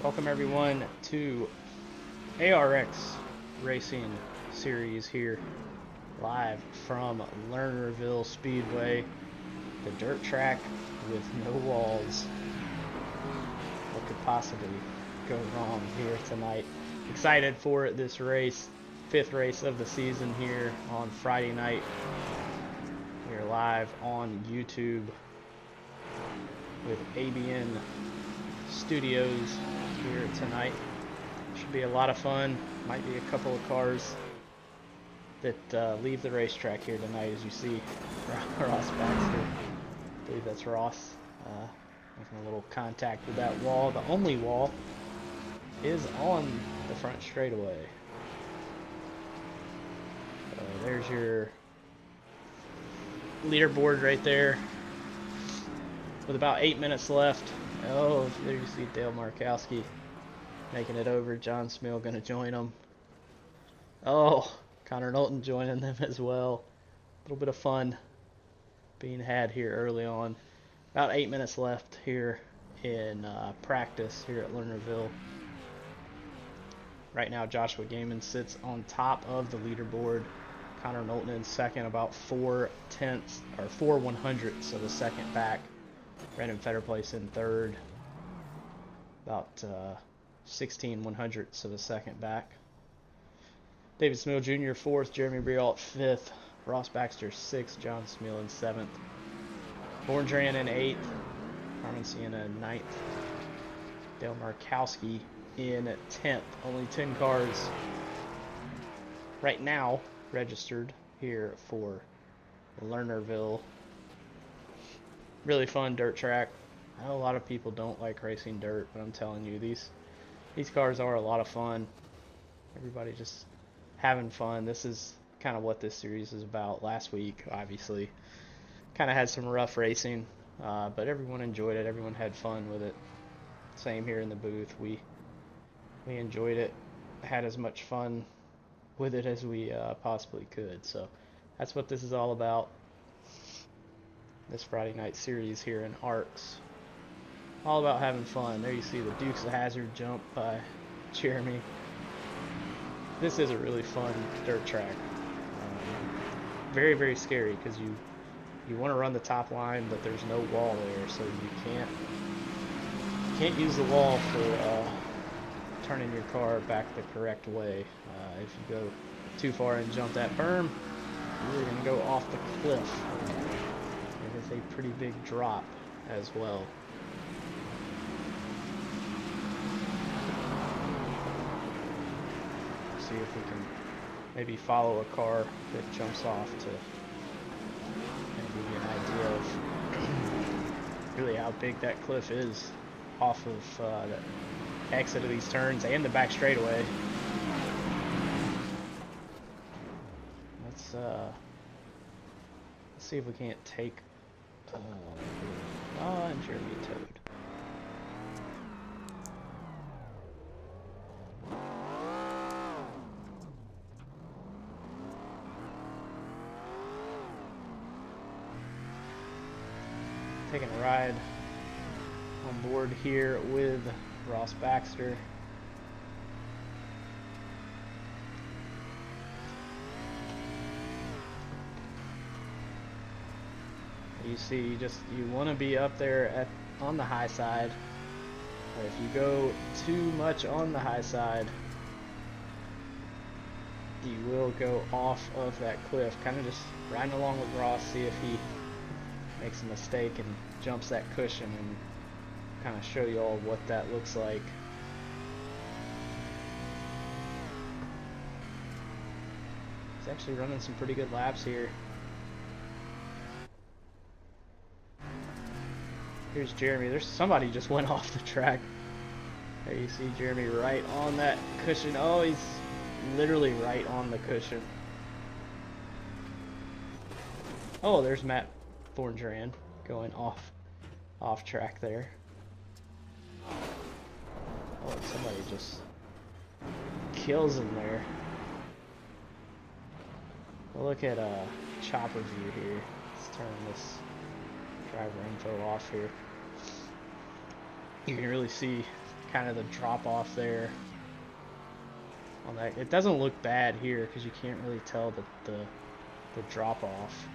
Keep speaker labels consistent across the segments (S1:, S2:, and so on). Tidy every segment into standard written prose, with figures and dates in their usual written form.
S1: Welcome everyone to ARX Racing Series here, live from Lernerville Speedway, the dirt track with no walls. What could possibly go wrong here tonight? Excited for this race, 5th race of the season here on Friday night. We are live on YouTube with ABN Studios here tonight. Should be a lot of fun. Might be a couple of cars that leave the racetrack here tonight, as you see Ross Baxter. I believe that's Ross making a little contact with that wall. The only wall is on the front straightaway. There's your leaderboard right there with about 8 minutes left. Oh, there you see Dale Markowski making it over. John Smill going to join him. Oh, Connor Knowlton joining them as well. A little bit of fun being had here early on. About 8 minutes left here in practice here at Lernerville. Right now, Joshua Gaiman sits on top of the leaderboard. Connor Knowlton in second, about 4 100ths of a second back. Brandon Fetterplace in third, about 16 100ths of a second back. David Smill Jr. 4th, Jeremy Briault 5th, Ross Baxter 6th, John Smill in 7th, Borndran in 8th, Carmen Sienna in 9th, Dale Markowski in 10th. Only 10 cars right now registered here for Lernerville. Really fun dirt track. I know a lot of people don't like racing dirt, but I'm telling you, these cars are a lot of fun. Everybody just having fun. This is kind of what this series is about. Last week, obviously, kind of had some rough racing, but everyone enjoyed it. Everyone had fun with it. Same here in the booth. We enjoyed it. Had as much fun with it as we possibly could. So that's what this is all about. This Friday night series here in ARCS. All about having fun. There you see the Dukes of Hazzard jump by Jeremy. This is a really fun dirt track. Very, very scary because you want to run the top line, but there's no wall there, so you can't use the wall for turning your car back the correct way. If you go too far and jump that berm, you're going to go off the cliff. It is a pretty big drop as well. See if we can maybe follow a car that jumps off to give you an idea of really how big that cliff is off of the exit of these turns and the back straightaway. Let's see if we can't take and Jeremy Toad. Taking a ride on board here with Ross Baxter. You see, you want to be up there on the high side. But if you go too much on the high side, you will go off of that cliff. Kind of just riding along with Ross, see if he makes a mistake and jumps that cushion, and kind of show you all what that looks like. He's actually running some pretty good laps here. Here's Jeremy. There's somebody just went off the track. There you see Jeremy right on that cushion. Oh, he's literally right on the cushion. Oh, there's Matt Borndran going off track there. Oh, somebody just kills him there. Well, look at chopper view here. Let's turn this driver info off here. You can really see kind of the drop off there on that. It doesn't look bad here because you can't really tell the drop off.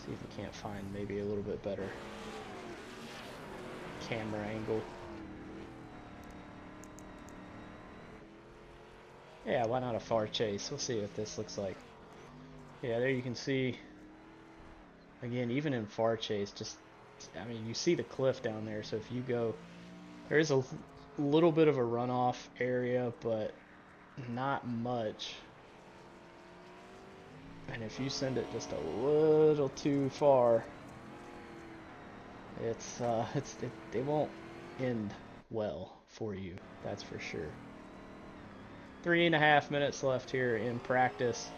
S1: See if we can't find maybe a little bit better camera angle. Yeah, why not a far chase? We'll see what this looks like. Yeah, there you can see, again, even in far chase, just, I mean, you see the cliff down there, so if you go, there is a little bit of a runoff area, but not much. And if you send it just a little too far, it won't end well for you, that's for sure. 3.5 minutes left here in practice,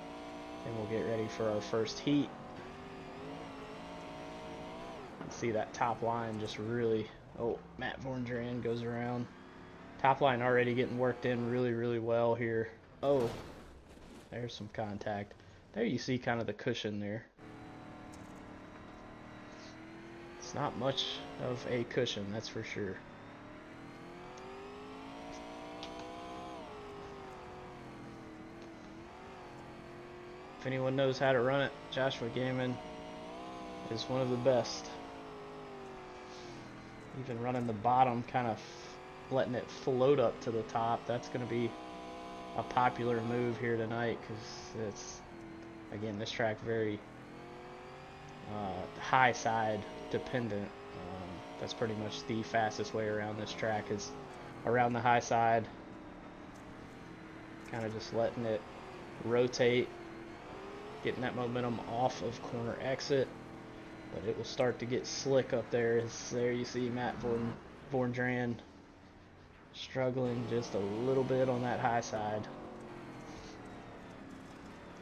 S1: and we'll get ready for our first heat. See that top line just really, oh, Matt Vorndran goes around. Top line already getting worked in really well here. Oh, there's some contact. There you see kind of the cushion there. It's not much of a cushion, that's for sure. If anyone knows how to run it, Joshua Gammon is one of the best. Even running the bottom, kind of letting it float up to the top, that's going to be a popular move here tonight because it's, again, this track very high side dependent. That's pretty much the fastest way around this track is around the high side, kind of just letting it rotate, getting that momentum off of corner exit. But it will start to get slick up there. There you see Matt Vorndran struggling just a little bit on that high side.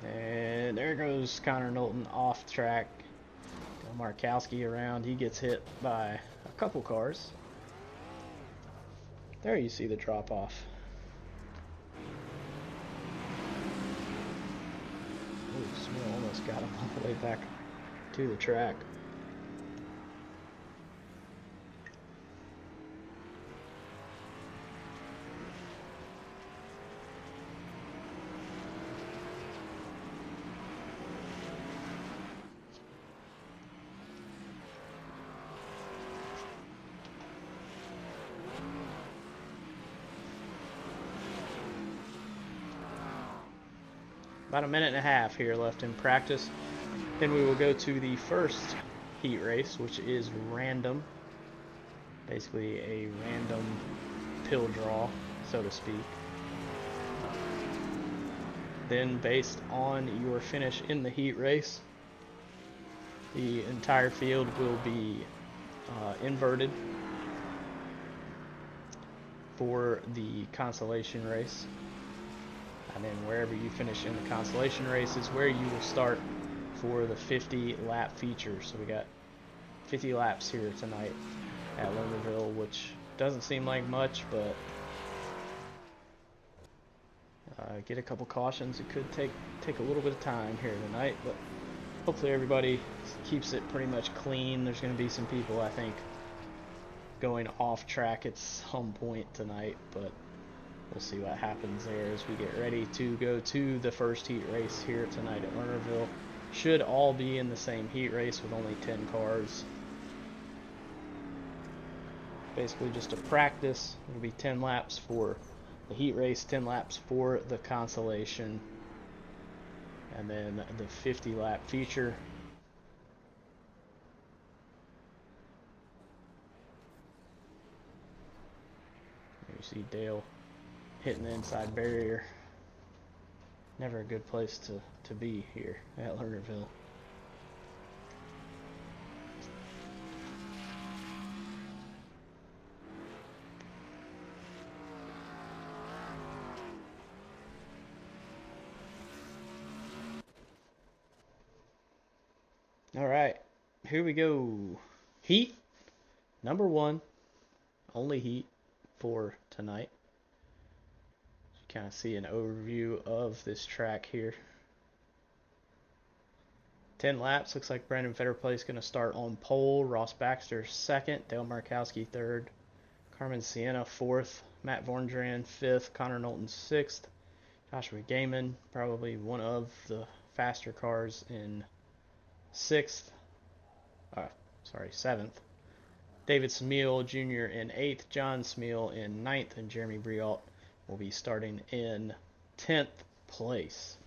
S1: And there goes Connor Knowlton off track. Markowski around. He gets hit by a couple cars. There you see the drop off. Ooh, Smith almost got him all the way back to the track. About 1.5 minutes here left in practice. Then we will go to the first heat race, which is random. Basically a random pill draw, so to speak. Then based on your finish in the heat race, the entire field will be inverted for the consolation race. And then wherever you finish in the consolation race is where you will start for the 50 lap feature. So we got 50 laps here tonight at Lernerville, which doesn't seem like much, but get a couple cautions. It could take a little bit of time here tonight, but hopefully everybody keeps it pretty much clean. There's going to be some people, I think, going off track at some point tonight, but we'll see what happens there as we get ready to go to the first heat race here tonight at Lernerville. Should all be in the same heat race with only 10 cars. Basically just a practice. It'll be 10 laps for the heat race, 10 laps for the consolation, and then the 50 lap feature. There you see Dale hitting the inside barrier. Never a good place to be here at Lernerville. All right, here we go. Heat number 1, only heat for tonight. Kind of see an overview of this track here. 10 laps. Looks like Brandon Fetterplay is going to start on pole. Ross Baxter second. Dale Markowski third. Carmen Sienna 4th, Matt Vorndran 5th, Connor Knowlton 6th, Joshua Gaiman, probably one of the faster cars, in 6th. 7th. David Smeal Jr. in 8th, John Smeal in 9th, and Jeremy Briault will be starting in 10th place.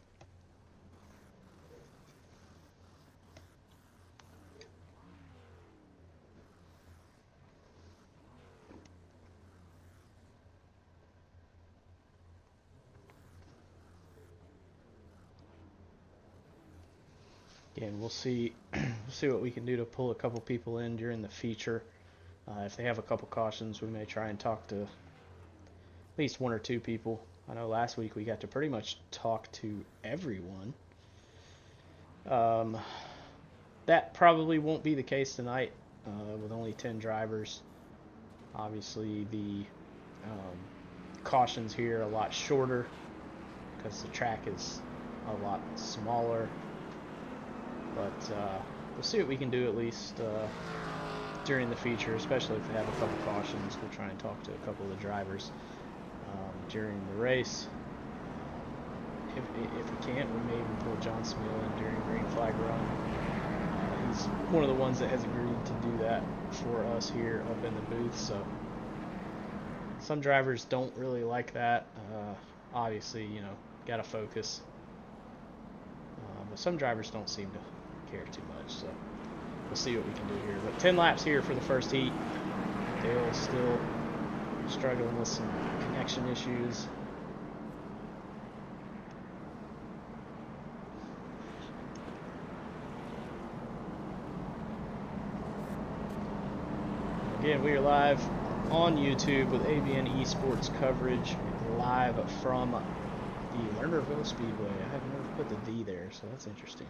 S1: Again, we'll see what we can do to pull a couple people in during the feature. If they have a couple cautions, we may try and talk to at least one or two people. I know last week we got to pretty much talk to everyone. That probably won't be the case tonight with only 10 drivers. Obviously, the cautions here are a lot shorter because the track is a lot smaller. But we'll see what we can do at least during the feature, especially if they have a couple cautions. We'll try and talk to a couple of the drivers during the race. If we can't, we may even pull John Smeal in during green flag run. He's one of the ones that has agreed to do that for us here up in the booth. So some drivers don't really like that. Obviously, you know, gotta focus. But some drivers don't seem to care too much, so we'll see what we can do here. But 10 laps here for the first heat. Dale's still struggling with some connection issues. Again, we are live on YouTube with ABN Esports coverage, live from the Lernerville Speedway. I have never put the D there, so that's interesting.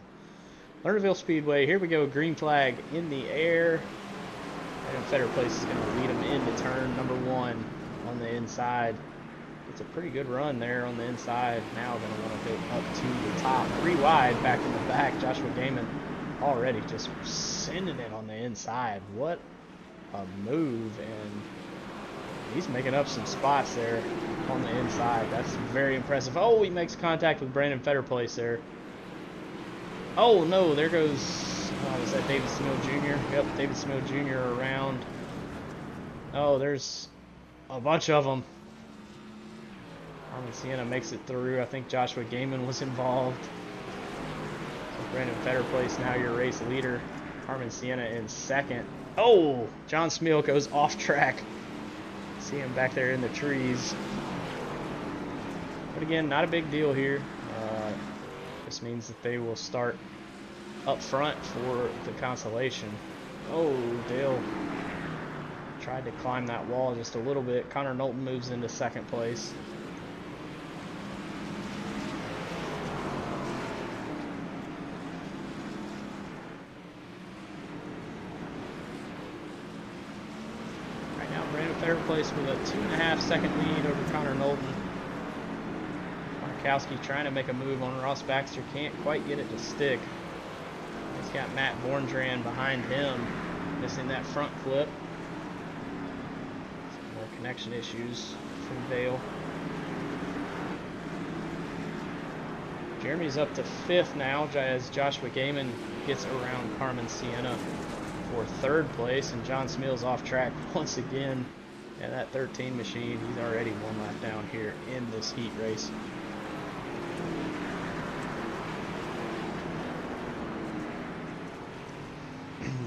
S1: Lernerville Speedway, here we go, green flag in the air. And Federer Place is going to lead him into turn number 1 on the inside. It's a pretty good run there on the inside. Now going to want to go up to the top. 3 wide, back in the back. Joshua Gaiman already just sending it on the inside. What a move, and he's making up some spots there on the inside. That's very impressive. Oh, he makes contact with Brandon Federplace there. Oh no, there goes, was that David Smeal Jr.? Yep, David Smeal Jr. around. Oh, there's a bunch of them. Carmen Sienna makes it through. I think Joshua Gaiman was involved. So Brandon Federplace, now your race leader. Carmen Sienna in second. Oh, John Smeal goes off track. See him back there in the trees. But again, not a big deal here. This means that they will start up front for the consolation. Oh, Dale tried to climb that wall just a little bit. Connor Knowlton moves into second place. Right now, Brandon Federplace with a 2.5 second lead over Connor Knowlton. Markowski trying to make a move on Ross Baxter, can't quite get it to stick. He's got Matt Vorndran behind him, missing that front flip. Some more connection issues from Dale. Jeremy's up to 5th now as Joshua Gaiman gets around Carmen Sienna for 3rd place, and John Smeal's off track once again. And that 13 machine, he's already 1 lap down here in this heat race.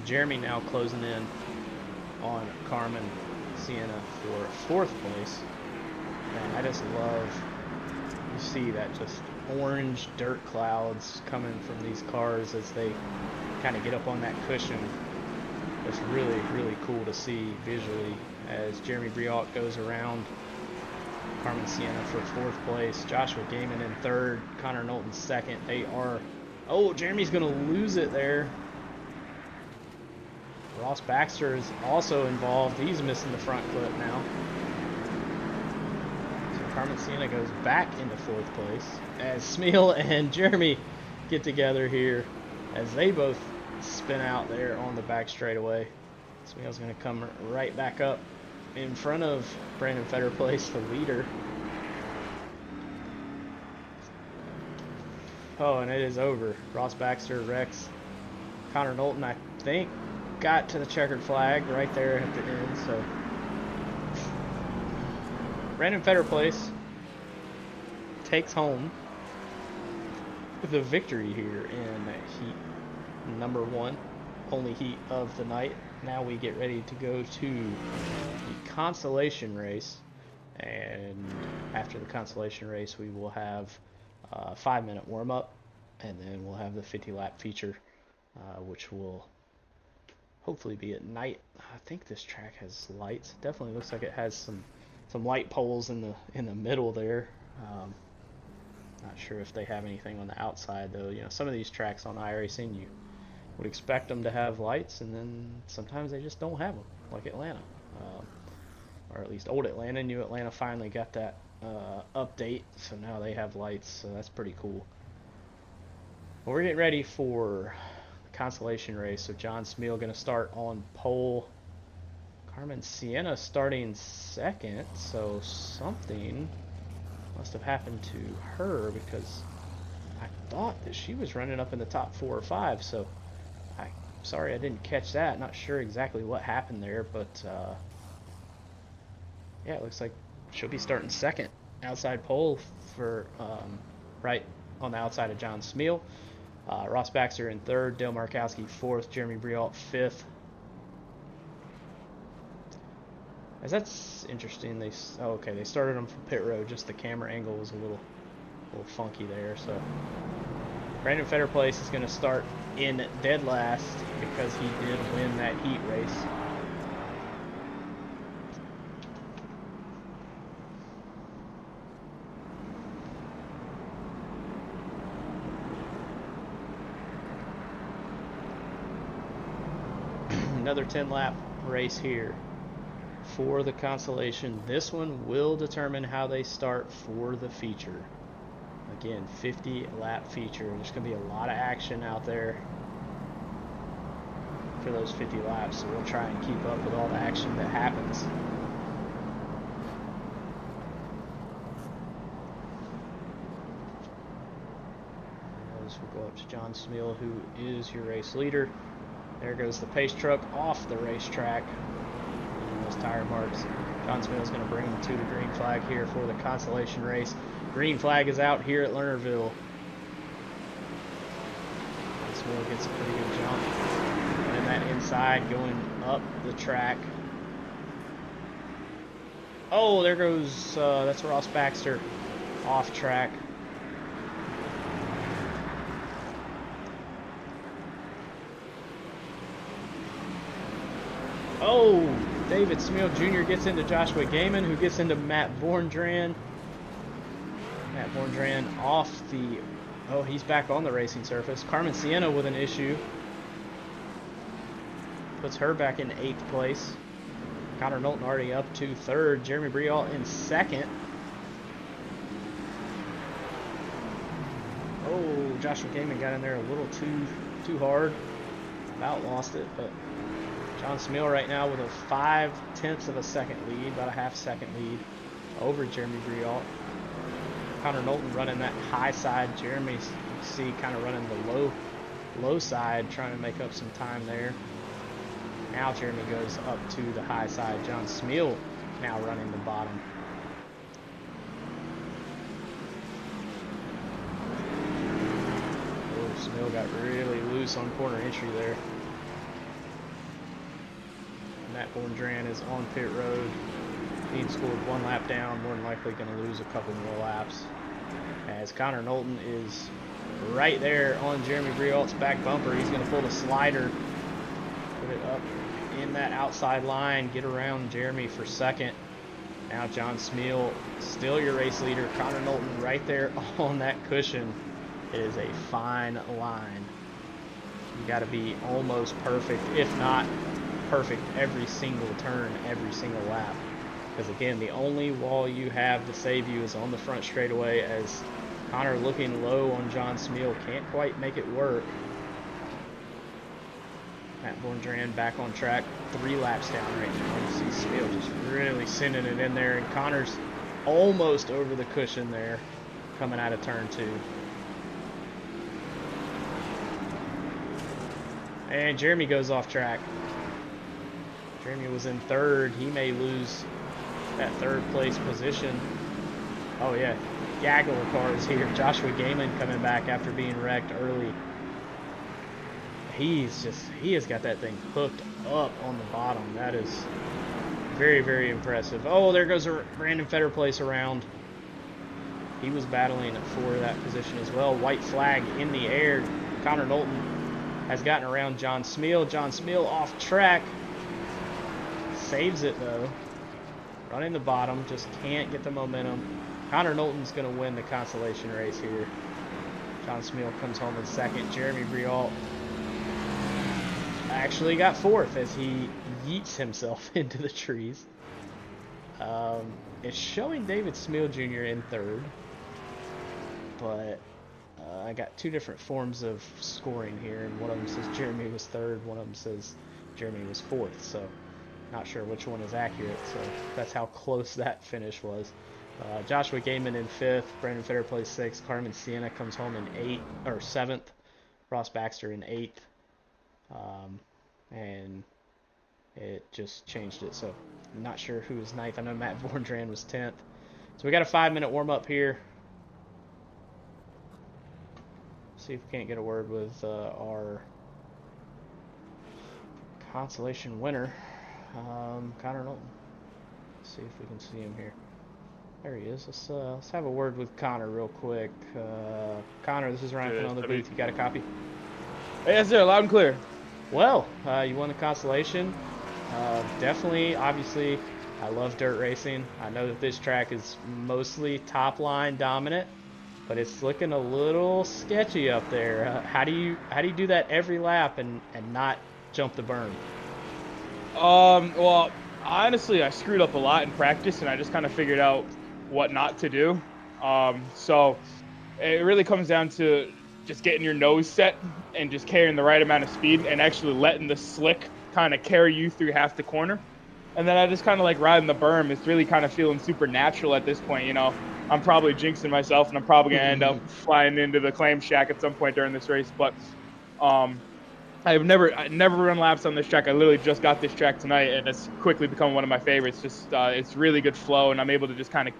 S1: Jeremy now closing in on Carmen Sienna for 4th place. And I just love, you see that just orange dirt clouds coming from these cars as they kind of get up on that cushion. It's really, really cool to see visually as Jeremy Briault goes around Carmen Sienna for 4th place. Joshua Gaiman in 3rd, Connor Knowlton 2nd. They are, oh, Jeremy's going to lose it there. Ross Baxter is also involved. He's missing the front clip now. So Carmen Sienna goes back into 4th place as Smeal and Jeremy get together here as they both spin out there on the back straightaway. Smeal's going to come right back up in front of Brandon Fetterplace, the leader. Oh, and it is over. Ross Baxter, Rex, Connor Knowlton, I think, got to the checkered flag right there at the end. So Brandon Fetterplace takes home the victory here in heat number 1, only heat of the night. Now we get ready to go to the consolation race, and after the consolation race we will have a 5-minute warm-up, and then we'll have the 50-lap feature, which will hopefully be at night. I think this track has lights. Definitely looks like it has some light poles in the middle there. Not sure if they have anything on the outside though. You know, some of these tracks on iRacing, you would expect them to have lights, and then sometimes they just don't have them, like Atlanta, or at least old Atlanta. New Atlanta finally got that update, so now they have lights, so that's pretty cool. Well, we're getting ready for the consolation race. So John Smeal going to start on pole. Carmen Sienna starting second, so something must have happened to her, because I thought that she was running up in the top 4 or 5, so sorry I didn't catch that. Not sure exactly what happened there, but yeah, it looks like she'll be starting second outside pole for right on the outside of John Smeal. Ross Baxter in third, Dale Markowski 4th, Jeremy Briault 5th. As that's interesting, they started them from pit road. Just the camera angle was a little funky there. So Brandon Fetterplace is going to start in dead last because he did win that heat race. Another 10-lap race here for the consolation. This one will determine how they start for the feature. Again, 50-lap feature. There's going to be a lot of action out there for those 50 laps, so we'll try and keep up with all the action that happens. We'll go up to John Smeal, who is your race leader. There goes the pace truck off the racetrack. Those tire marks. John Smeal is going to bring him to the green flag here for the consolation race. Green flag is out here at Lernerville. Smeal gets a pretty good jump. And that inside going up the track. Oh, there goes, that's Ross Baxter off track. Oh, David Smeal Jr. gets into Joshua Gaiman, who gets into Matt Vorndran. Matt Vorndran off the... Oh, he's back on the racing surface. Carmen Sienna with an issue. Puts her back in 8th place. Connor Knowlton already up to 3rd. Jeremy Briault in 2nd. Oh, Joshua Gaiman got in there a little too hard. About lost it, but... John Smeal right now with a 0.5 of a second lead, about a half-second lead over Jeremy Briault. Connor Knowlton running that high side. Jeremy, you see, kind of running the low side, trying to make up some time there. Now Jeremy goes up to the high side. John Smeal now running the bottom. Oh, Smeal got really loose on corner entry there. Matt Vorndran is on pit road. He scored 1 lap down, more than likely going to lose a couple more laps. As Connor Knowlton is right there on Jeremy Briault's back bumper. He's going to pull the slider, put it up in that outside line, get around Jeremy for 2nd. Now John Smeal, still your race leader. Connor Knowlton right there on that cushion. It is a fine line. You got to be almost perfect, if not perfect, every single turn, every single lap. Because again, the only wall you have to save you is on the front straightaway, as Connor looking low on John Smeal can't quite make it work. Matt Vorndran back on track, 3 laps down right now. You see Smeal just really sending it in there, and Connor's almost over the cushion there, coming out of turn 2. And Jeremy goes off track. Jeremy was in 3rd. He may lose that 3rd place position. Oh yeah, gaggle of cars here. Joshua Gaiman coming back after being wrecked early. He has got that thing hooked up on the bottom. That is very, very impressive. Oh, there goes Brandon Fetterplace around. He was battling for that position as well. White flag in the air. Connor Knowlton has gotten around John Smeal. John Smeal off track. Saves it though. Running the bottom, just can't get the momentum. Connor Knowlton's going to win the consolation race here. John Smeal comes home in 2nd. Jeremy Briault actually got 4th as he yeets himself into the trees. It's showing David Smeal Jr. in 3rd, but I got 2 different forms of scoring here, and one of them says Jeremy was 3rd, one of them says Jeremy was 4th, so not sure which one is accurate, so that's how close that finish was. Joshua Gaiman in 5th, Brandon Fetter plays 6th, Carmen Sienna comes home in 7th, Ross Baxter in 8th, and it just changed it, so I'm not sure who was 9th. I know Matt Vorndran was 10th. So we got a 5-minute warm-up here. See if we can't get a word with our consolation winner, Connor Knowlton. Let's see if we can see him here. There he is. Let's have a word with Connor real quick. Connor, this is Ryan on the booth. You got a copy?
S2: Yes, sir. Loud and clear.
S1: Well, you won the consolation. Definitely, obviously, I love dirt racing. I know that this track is mostly top line dominant, but it's looking a little sketchy up there. How do you do that every lap and not jump the berm?
S2: Well, honestly, I screwed up a lot in practice, and I just kind of figured out what not to do. So it really comes down to just getting your nose set and just carrying the right amount of speed and actually letting the slick kind of carry you through half the corner. And then I just kind of like riding the berm. It's really kind of feeling super natural at this point. You know, I'm probably jinxing myself, and I'm probably going to end up flying into the claim shack at some point during this race. But I never run laps on this track. I literally just got this track tonight, and it's quickly become one of my favorites. Just it's really good flow, and I'm able to just kind of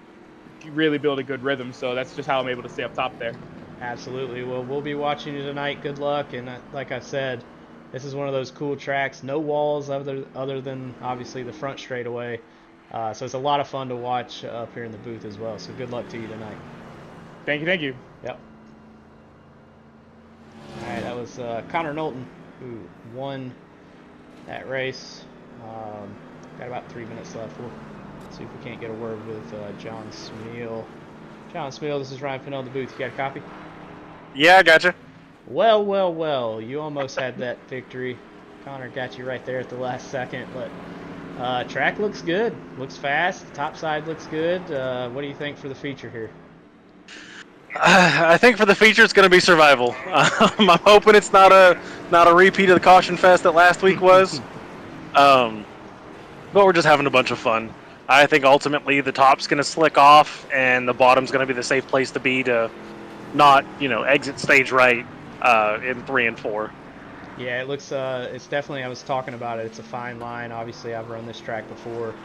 S2: really build a good rhythm. So that's just how I'm able to stay up top there.
S1: Absolutely. Well, we'll be watching you tonight. Good luck. And like I said, this is one of those cool tracks. No walls other than obviously the front straightaway. So it's a lot of fun to watch up here in the booth as well. So good luck to you tonight.
S2: Thank you. Thank you.
S1: Yep. All right, that was Connor Knowlton who won that race. Got about 3 minutes left. We'll see if we can't get a word with John Smeal. John Smeal, this is Ryan Pannell, the booth. You got a copy?
S3: Yeah, I gotcha.
S1: Well, well, well. You almost had that victory. Connor got you right there at the last second, but track looks good. Looks fast. The top side looks good. What do you think for the feature here?
S3: I think for the feature, it's going to be survival. I'm hoping it's not a repeat of the caution fest that last week was. But we're just having a bunch of fun. I think ultimately the top's going to slick off, and the bottom's going to be the safe place to be to not, exit stage right in 3 and 4.
S1: Yeah, it looks. It's definitely. I was talking about it. It's a fine line. Obviously, I've run this track before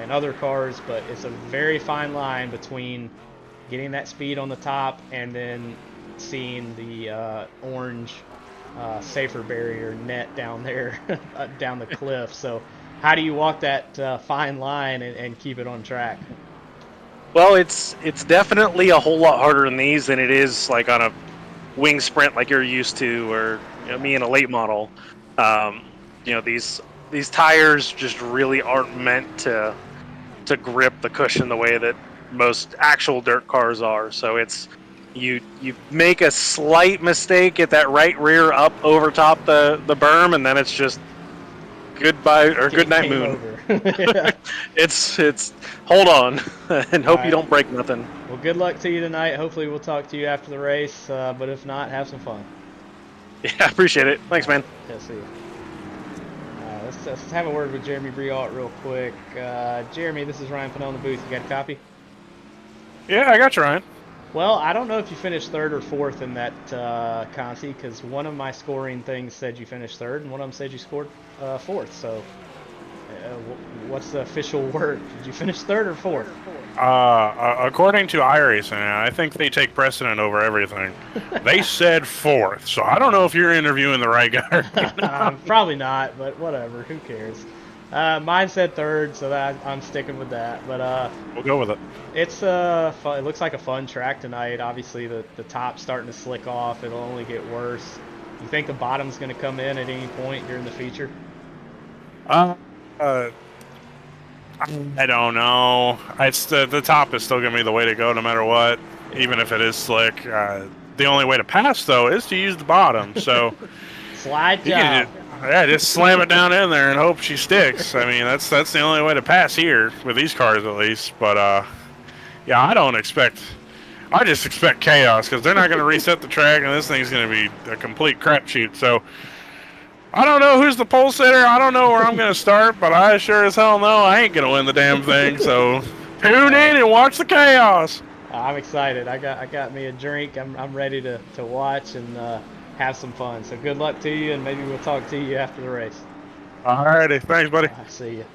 S1: in other cars, but it's a very fine line between getting that speed on the top and then seeing the orange safer barrier net down there down the cliff. So how do you walk that fine line and keep it on track?
S3: Well, it's definitely a whole lot harder in these than it is like on a wing sprint like you're used to, or me in a late model. These tires just really aren't meant to grip the cushion the way that most actual dirt cars are. So it's you make a slight mistake at that right rear up over top the berm, and then it's just goodbye or good night moon. It's hold on and hope you don't break nothing.
S1: Well, good luck to you tonight. Hopefully we'll talk to you after the race, but if not, have some fun.
S3: Yeah, I appreciate it. Thanks, man.
S1: Yeah, see you. let's have a word with Jeremy Brialt real quick. Jeremy, this is Ryan Pannell in the booth. You got a copy?
S3: Yeah, I got you, Ryan.
S1: Well, I don't know if you finished third or fourth in that Conti, because one of my scoring things said you finished third, and one of them said you scored fourth. So, what's the official word? Did you finish third or fourth?
S3: According to iRacing, I think they take precedent over everything. They said fourth, so I don't know if you're interviewing the right guy.
S1: Probably not, but whatever. Who cares? Mine said third, so I'm sticking with that. But
S3: We'll go with it.
S1: it's fun. It looks like a fun track tonight. Obviously, the top's starting to slick off. It'll only get worse. You think the bottom's going to come in at any point during the feature?
S3: I don't know. It's the top is still gonna be the way to go no matter what, even if it is slick. The only way to pass though is to use the bottom. So
S1: Slide
S3: you
S1: job.
S3: can just slam it down in there and hope she sticks. I mean that's the only way to pass here with these cars at least. But yeah, I just expect chaos because they're not gonna reset the track and this thing's gonna be a complete crapshoot. So. I don't know who's the pole sitter. I don't know where I'm going to start, but I sure as hell know I ain't going to win the damn thing. So tune in and watch the chaos.
S1: I'm excited. I got me a drink. I'm ready to watch and have some fun. So good luck to you, and maybe we'll talk to you after the race.
S3: All righty. Thanks, buddy.
S1: I see you.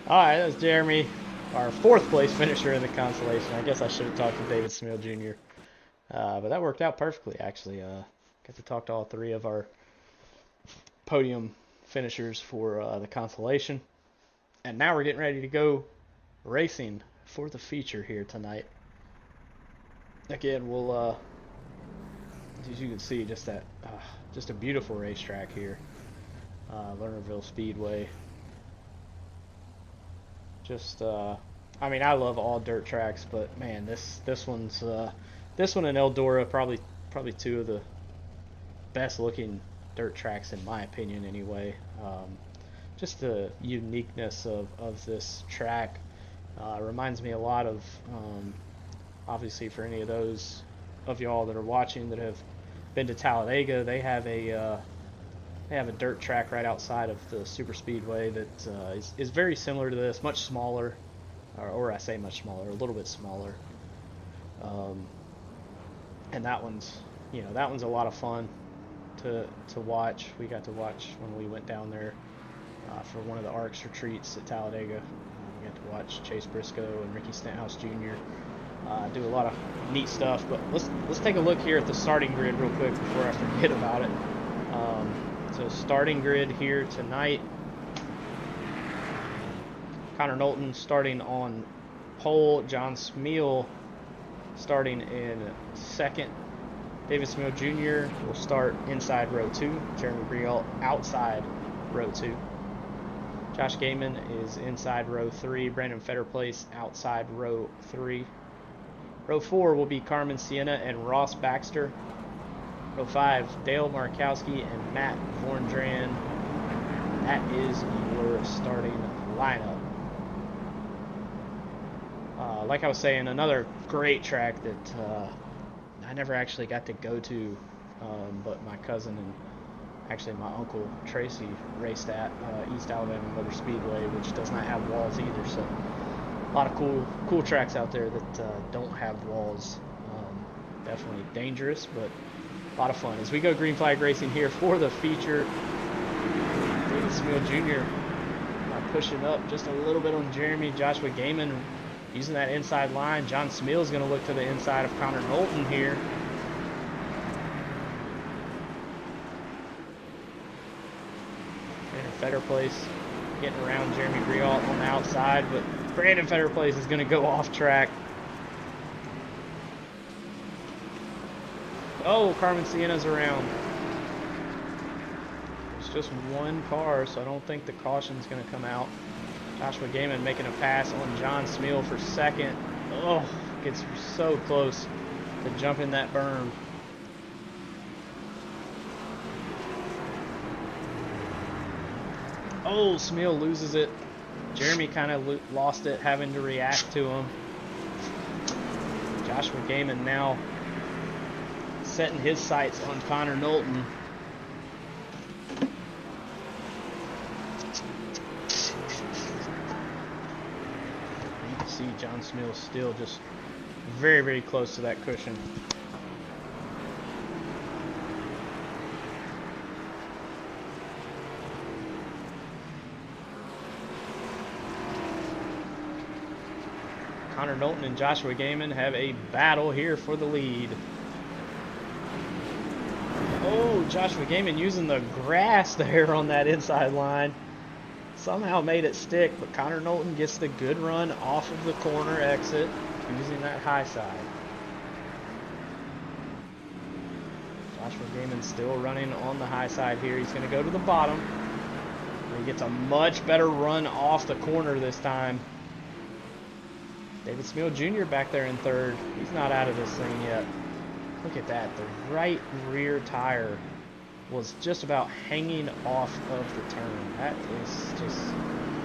S1: All right, that's Jeremy, our fourth place finisher in the consolation. I guess I should have talked to David Smil Jr. But that worked out perfectly, actually. Got to talk to all three of our podium finishers for the consolation, and now we're getting ready to go racing for the feature here tonight. Again, we'll as you can see, just a beautiful racetrack here, Lernerville Speedway. Just I mean, I love all dirt tracks, but man, this one in Eldora probably two of the best looking dirt tracks in my opinion anyway. Just the uniqueness of this track reminds me a lot of obviously for any of those of y'all that are watching that have been to Talladega, they have a dirt track right outside of the super speedway that is very similar to this, much smaller, or I say much smaller, a little bit smaller, and that one's a lot of fun to watch. We got to watch when we went down there for one of the ARCS retreats at Talladega. We got to watch Chase Briscoe and Ricky Stenhouse Jr. Do a lot of neat stuff. But let's take a look here at the starting grid real quick before I forget about it. So starting grid here tonight. Connor Knowlton starting on pole. John Smil starting in second. David Smil Jr. will start inside row 2. Jeremy Brialt outside row 2. Josh Gaiman is inside row 3. Brandon Fetterplace outside row 3. Row 4 will be Carmen Sienna and Ross Baxter. Row 5, Dale Markowski and Matt Vorndran. That is your starting lineup. Like I was saying, another great track that I never actually got to go to, but my cousin and actually my uncle Tracy raced at East Alabama Motor Speedway, which does not have walls either. So a lot of cool tracks out there that don't have walls. Definitely dangerous, but a lot of fun. As we go green flag racing here for the feature, David Smil Jr. Pushing up just a little bit on Jeremy. Joshua Gaiman using that inside line. John Smil is going to look to the inside of Connor Knowlton here. Brandon Fetterplace getting around Jeremy Brialt on the outside, but Brandon Fetterplace is going to go off track. Oh, Carmen Sienna's around. It's just one car, so I don't think the caution's going to come out. Joshua Gaiman making a pass on John Smil for second. Oh, gets so close to jumping that berm. Oh, Smil loses it. Jeremy kind of lost it, having to react to him. Joshua Gaiman now setting his sights on Connor Knowlton. see John Smill still just very, very close to that cushion. Connor Knowlton and Joshua Gaiman have a battle here for the lead. Oh, Joshua Gaiman using the grass there on that inside line. Somehow made it stick, but Connor Knowlton gets the good run off of the corner exit using that high side. Joshua Gaiman still running on the high side here. He's going to go to the bottom. He gets a much better run off the corner this time. David Smeal Jr. back there in third. He's not out of this thing yet. Look at that. The right rear tire was just about hanging off of the turn. That is just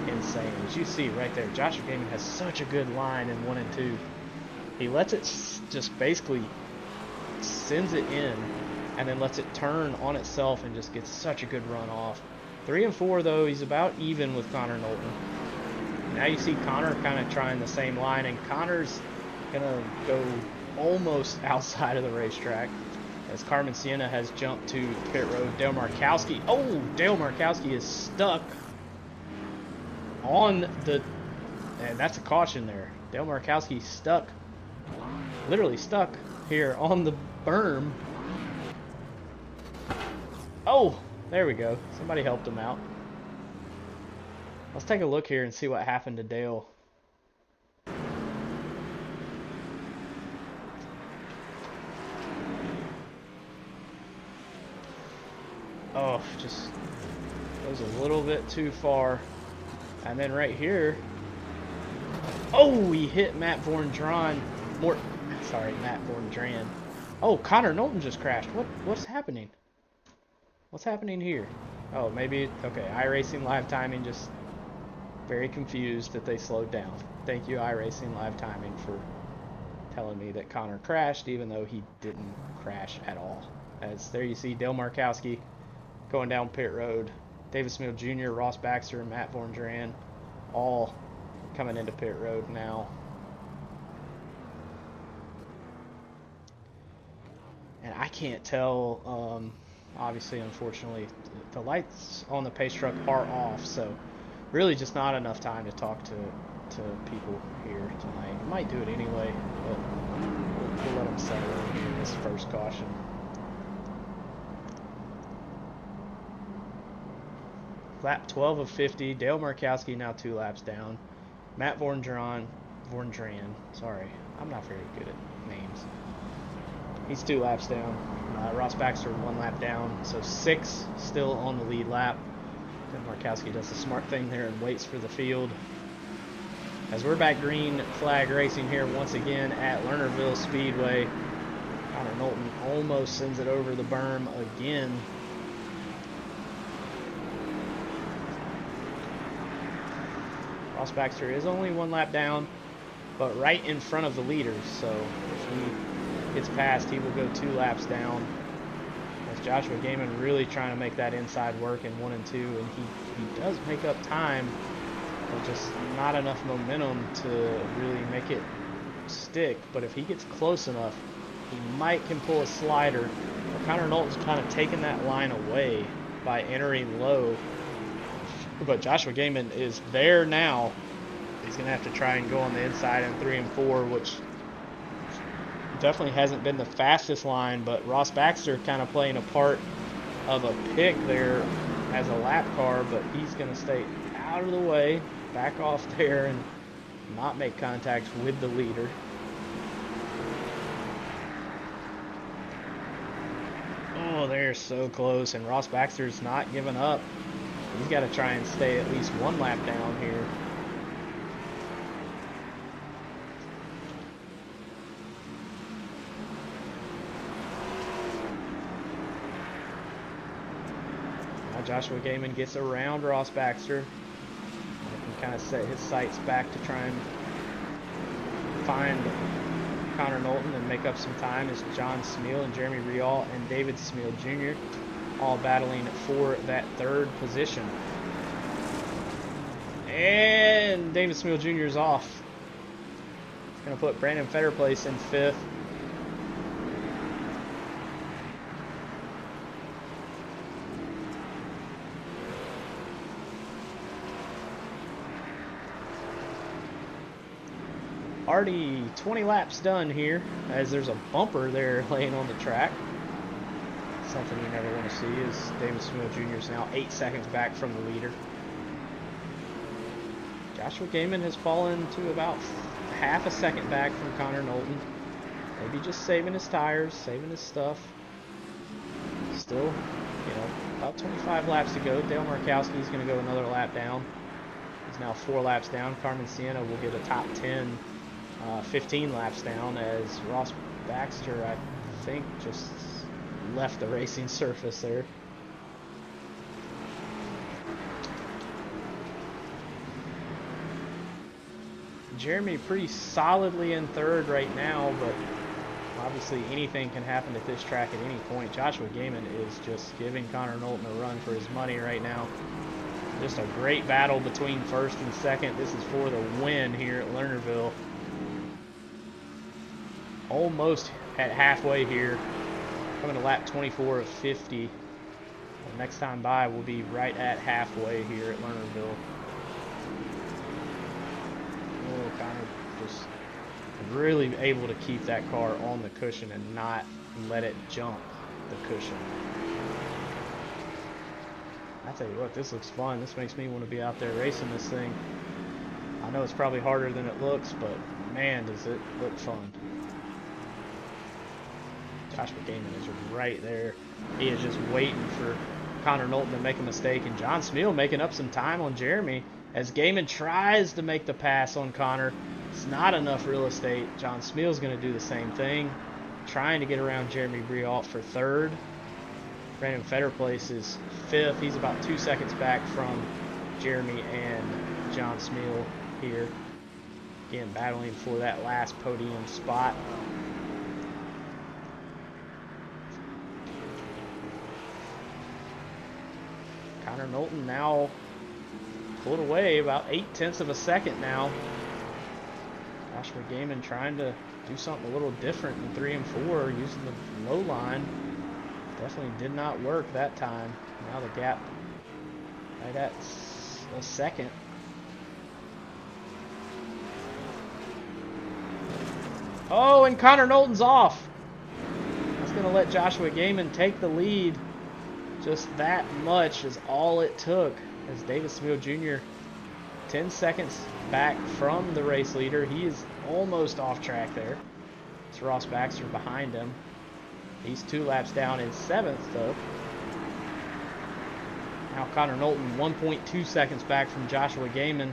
S1: insane. As you see right there, Joshua Gaiman has such a good line in 1 and 2. He lets it just basically sends it in and then lets it turn on itself and just gets such a good run off. 3 and 4 though, he's about even with Connor Knowlton. Now you see Connor kind of trying the same line, and Connor's gonna go almost outside of the racetrack as Carmen Sienna has jumped to pit road. Dale Markowski. Oh, Dale Markowski is stuck on the, and that's a caution there. Dale Markowski stuck, literally stuck here on the berm. Oh, there we go. Somebody helped him out. Let's take a look here and see what happened to Dale. Oh, just goes a little bit too far. And then right here, oh, he hit Matt Vorndran. Matt Vorndran. Oh, Connor Knowlton just crashed. What's happening? What's happening here? Oh, maybe, okay, iRacing live timing, just very confused that they slowed down. Thank you, iRacing live timing, for telling me that Connor crashed, even though he didn't crash at all. As there you see Dale Markowski going down pit road. David Smeal Jr., Ross Baxter, and Matt Vorndran all coming into pit road now. And I can't tell, obviously, unfortunately, the lights on the pace truck are off, so really just not enough time to talk to people here tonight. We might do it anyway, but we'll let them settle in here in this first caution. Lap 12 of 50. Dale Markowski now 2 laps down. Matt Vorndran, sorry, I'm not very good at names. He's 2 laps down. Ross Baxter 1 lap down, so 6 still on the lead lap. Then Markowski does the smart thing there and waits for the field. As we're back green flag racing here once again at Lernerville Speedway. Connor Knowlton almost sends it over the berm again. Ross Baxter is only 1 lap down, but right in front of the leaders, so if he gets past, he will go 2 laps down. As Joshua Gaiman really trying to make that inside work in 1 and 2, and he does make up time, but just not enough momentum to really make it stick. But if he gets close enough, he can pull a slider. But Connor Knowlton's kind of taking that line away by entering low. But Joshua Gaiman is there now. He's going to have to try and go on the inside in 3 and 4, which definitely hasn't been the fastest line, but Ross Baxter kind of playing a part of a pick there as a lap car, but he's going to stay out of the way, back off there, and not make contact with the leader. Oh, they're so close, and Ross Baxter's not giving up. He's got to try and stay at least 1 lap down here. Now Joshua Gaiman gets around Ross Baxter. He can kind of set his sights back to try and find Connor Knowlton and make up some time as John Smeal and Jeremy Rial and David Smeal Jr. all battling for that 3rd position. And David Smeal Jr. is off. Gonna put Brandon Fetterplace in 5th. Already 20 laps done here, as there's a bumper there laying on the track. Something you never want to see is David Smith Jr. is now 8 seconds back from the leader. Joshua Gaiman has fallen to about half a second back from Connor Knowlton. Maybe just saving his tires, saving his stuff. Still, you know, about 25 laps to go. Dale Markowski is going to go another lap down. He's now 4 laps down. Carmen Sienna will get a top 10, 15 laps down, as Ross Baxter, I think, just left the racing surface there. Jeremy pretty solidly in 3rd right now, but obviously anything can happen at this track at any point. Joshua Gaiman is just giving Connor Knowlton a run for his money right now. Just a great battle between 1st and 2nd. This is for the win here at Lernerville. Almost at halfway here. Coming to lap 24 of 50. The next time by will be right at halfway here at Lernerville. Oh, Connor just really able to keep that car on the cushion and not let it jump the cushion. I tell you what, this looks fun. This makes me want to be out there racing this thing. I know it's probably harder than it looks, but man, does it look fun. Joshua Gaiman is right there. He is just waiting for Connor Knowlton to make a mistake, and John Smeal making up some time on Jeremy as Gaiman tries to make the pass on Connor. It's not enough real estate. John Smeal's going to do the same thing, trying to get around Jeremy Briault for 3rd. Brandon Fetterplace is 5th. He's about 2 seconds back from Jeremy and John Smeal here. Again, battling for that last podium spot. Connor Knowlton now pulled away about 0.8 of a second now. Joshua Gaiman trying to do something a little different in 3 and 4, using the low line. Definitely did not work that time. Now the gap right at a second. Oh, and Connor Knowlton's off. That's going to let Joshua Gaiman take the lead. Just that much is all it took, as David Smeal Jr. 10 seconds back from the race leader. He is almost off track there. It's Ross Baxter behind him. He's 2 laps down in 7th, though. Now Connor Knowlton 1.2 seconds back from Joshua Gaiman.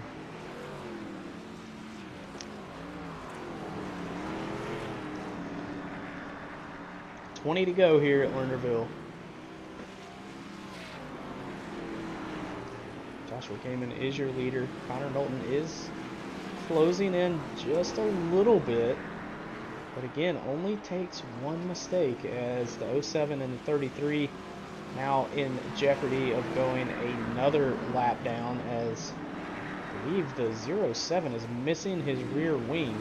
S1: $20 to go here at Lernerville. Joshua Gaiman is your leader. Connor Knowlton is closing in just a little bit, but again, only takes 1 mistake, as the 07 and the 33 now in jeopardy of going another lap down, as I believe the 07 is missing his rear wing.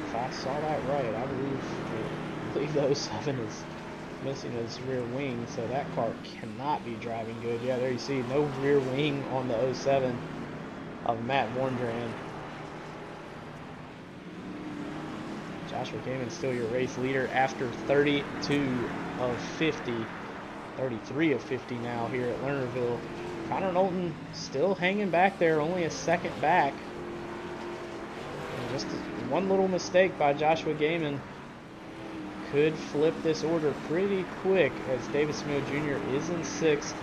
S1: If I saw that right, I believe the 07 is missing his rear wing, so that car cannot be driving good. Yeah, there you see, no rear wing on the 07 of Matt Vorndrand. Joshua Gaiman still your race leader after 32 of 50, 33 of 50 now here at Lernerville. Connor Knowlton still hanging back there, only a second back. And just one little mistake by Joshua Gaiman could flip this order pretty quick, as David Smeal Jr. is in 6th.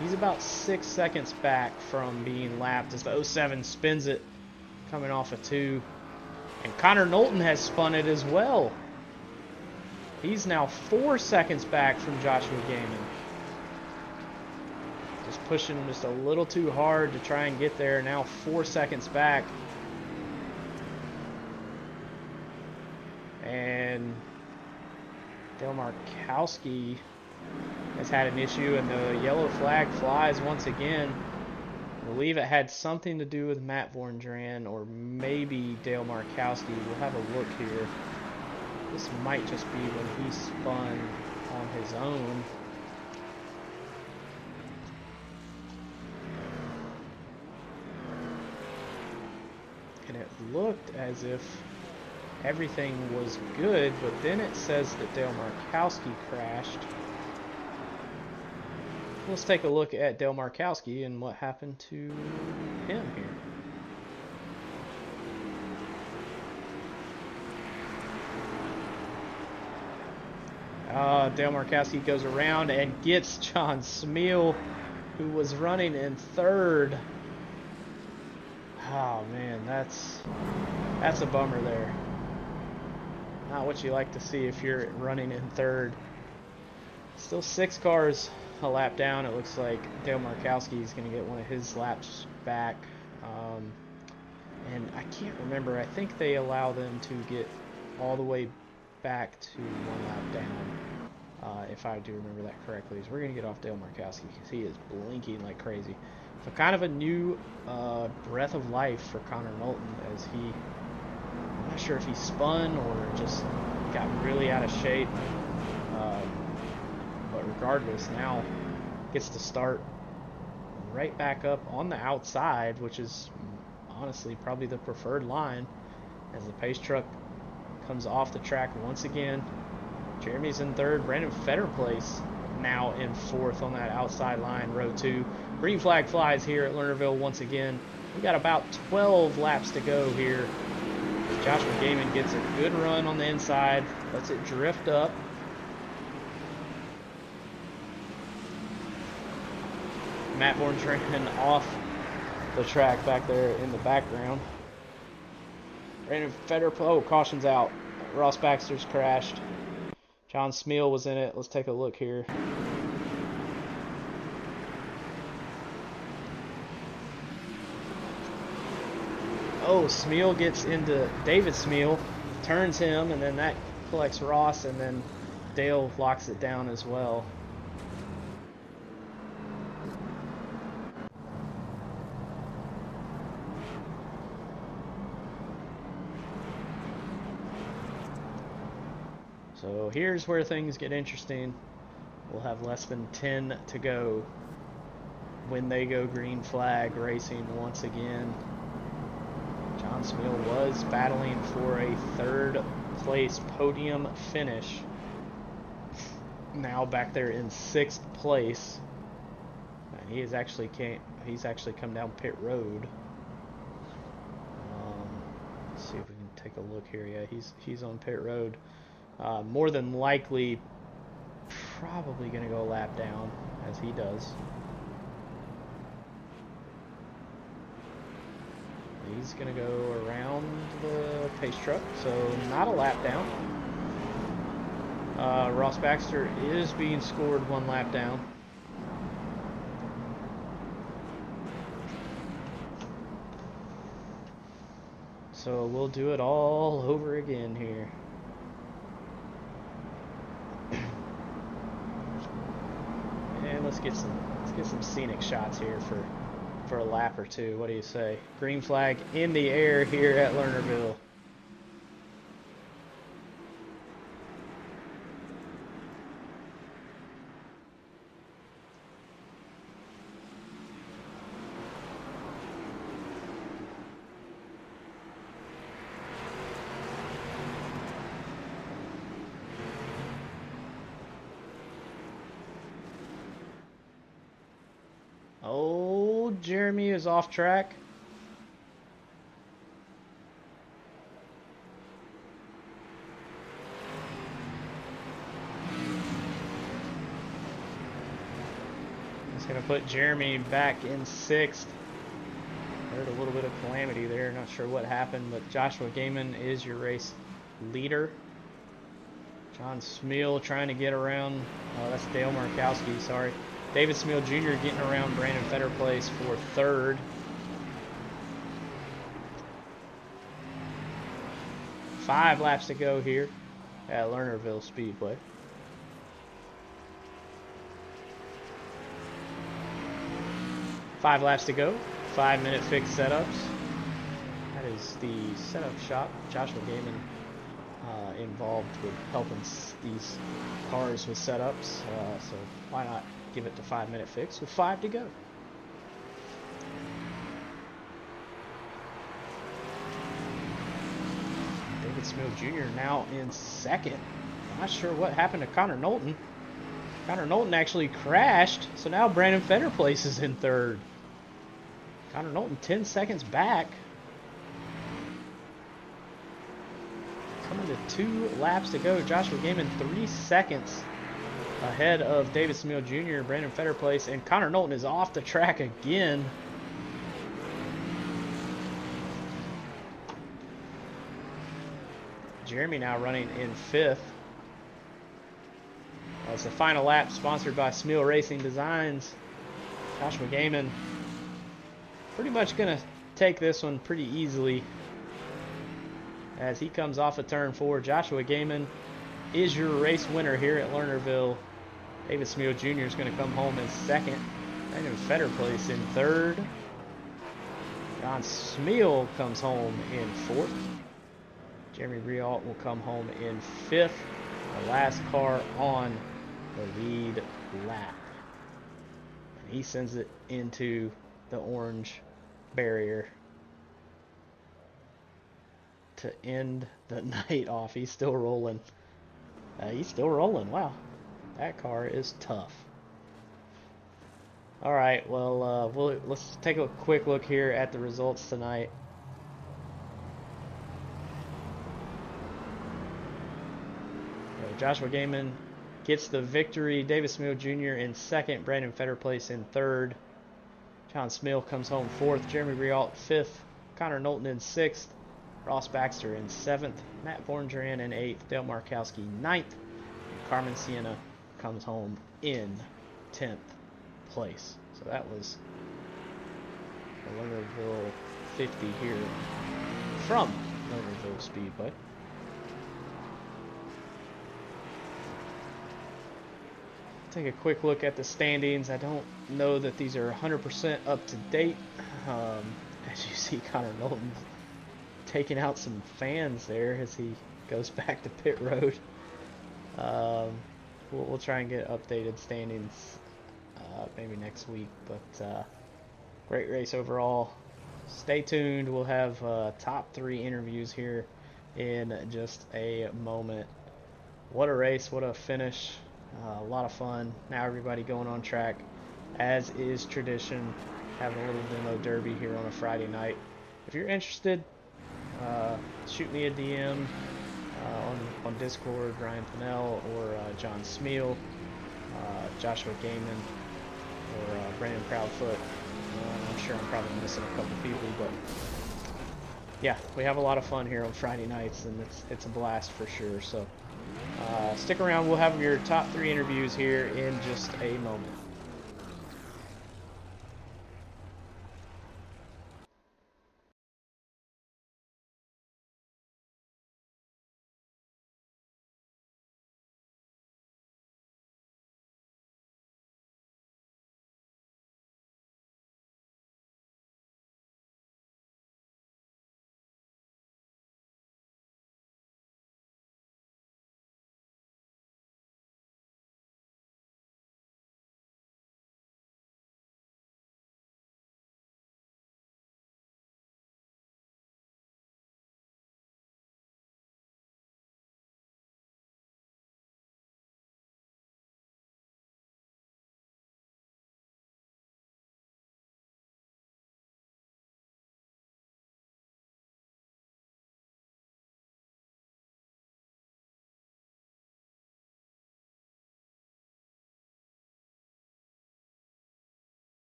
S1: He's about 6 seconds back from being lapped as the 07 spins it, coming off a 2. And Connor Knowlton has spun it as well. He's now 4 seconds back from Joshua Gaiman. Just pushing just a little too hard to try and get there. Now 4 seconds back. And Dale Markowski has had an issue, and the yellow flag flies once again. I believe it had something to do with Matt Vorndran or maybe Dale Markowski. We'll have a look here. This might just be when he spun on his own. And it looked as if everything was good, but then it says that Dale Markowski crashed. Let's take a look at Dale Markowski and what happened to him here. Dale Markowski goes around and gets John Smeal, who was running in third. Oh man, that's a bummer there. Not what you like to see if you're running in third. Still 6 cars a lap down. It looks like Dale Markowski is going to get one of his laps back. And I can't remember. I think they allow them to get all the way back to 1 lap down, if I do remember that correctly. So we're going to get off Dale Markowski because he is blinking like crazy. So kind of a new breath of life for Connor Knowlton, as I'm not sure if he spun or just got really out of shape. But regardless, now gets to start right back up on the outside, which is honestly probably the preferred line, as the pace truck comes off the track once again. Jeremy's in third. Brandon Fetterplace now in fourth on that outside line, row 2. Green flag flies here at Lernerville once again. We got about 12 laps to go here. Joshua Gaiman gets a good run on the inside, lets it drift up. Matt Vorndran off the track back there in the background. Brandon Fetterplace, caution's out. Ross Baxter's crashed. John Smeal was in it. Let's take a look here. Oh, Smeal gets into David Smeal, turns him, and then that collects Ross, and then Dale locks it down as well. So here's where things get interesting. We'll have less than 10 to go when they go green flag racing once again. John Smeal was battling for a 3rd place podium finish. Now back there in 6th place. And he's actually come down pit road. Let's see if we can take a look here. Yeah, he's on pit road. More than likely, probably going to go a lap down, as he does. He's going to go around the pace truck, so not a lap down. Ross Baxter is being scored 1 lap down. So we'll do it all over again here. And let's get some scenic shots here for a lap or 2. What do you say? Green flag in the air here at Lernerville. Oh, Jeremy is off track. It's going to put Jeremy back in 6th. Heard a little bit of calamity there. Not sure what happened, but Joshua Gaiman is your race leader. John Smeal trying to get around. Oh, that's Dale Markowski, sorry. David Smeal Jr. getting around Brandon Fetterplace for 3rd. Five laps to go here at Lernerville Speedway. Five laps to go. 5-minute fix setups. That is the setup shop. Joshua Gaiman involved with helping these cars with setups. So why not give it the 5-minute fix with 5 to go? David Smith Jr. now in second. Not sure what happened to Connor Knowlton. Connor Knowlton actually crashed, so now Brandon Fetterplace is in third. Connor Knowlton 10 seconds back. Coming to 2 laps to go. Joshua Gaiman 3 seconds ahead of David Smith Jr., Brandon Fetterplace, and Connor Knowlton is off the track again. Jeremy now running in 5th. It's the final lap sponsored by Smil Racing Designs. Joshua Gaiman pretty much going to take this one pretty easily as he comes off of turn 4. Joshua Gaiman is your race winner here at Lernerville. David Smil Jr. is going to come home in second. Brandon Fetterplace in third. John Smil comes home in 4th. Jeremy Rialt will come home in 5th. The last car on the lead lap. And he sends it into the orange barrier to end the night off. He's still rolling. Wow. That car is tough. All right, well, let's take a quick look here at the results tonight. Joshua Gaiman gets the victory. David Smil Jr. in second. Brandon Fetterplace in third. John Smil comes home 4th. Jeremy Rialt 5th. Connor Knowlton in 6th. Ross Baxter in 7th. Matt Borngeran in 8th. Dale Markowski 9th. And Carmen Sienna comes home in 10th place. So that was the Lernerville 50 here from Lernerville Speedway. Take a quick look at the standings. I don't know that these are 100% up to date. As you see, Connor Knowlton taking out some fans there as he goes back to pit road. We'll try and get updated standings maybe next week. But great race overall. Stay tuned. We'll have top 3 interviews here in just a moment. What a race. What a finish. A lot of fun. Now everybody going on track, as is tradition, having a little demo derby here on a Friday night. If you're interested, shoot me a DM on Discord, Ryan Pannell or John Smil, Joshua Gaiman, or Brandon Proudfoot. I'm sure I'm probably missing a couple people, but yeah, we have a lot of fun here on Friday nights, and it's a blast for sure. So stick around. We'll have your top 3 interviews here in just a moment.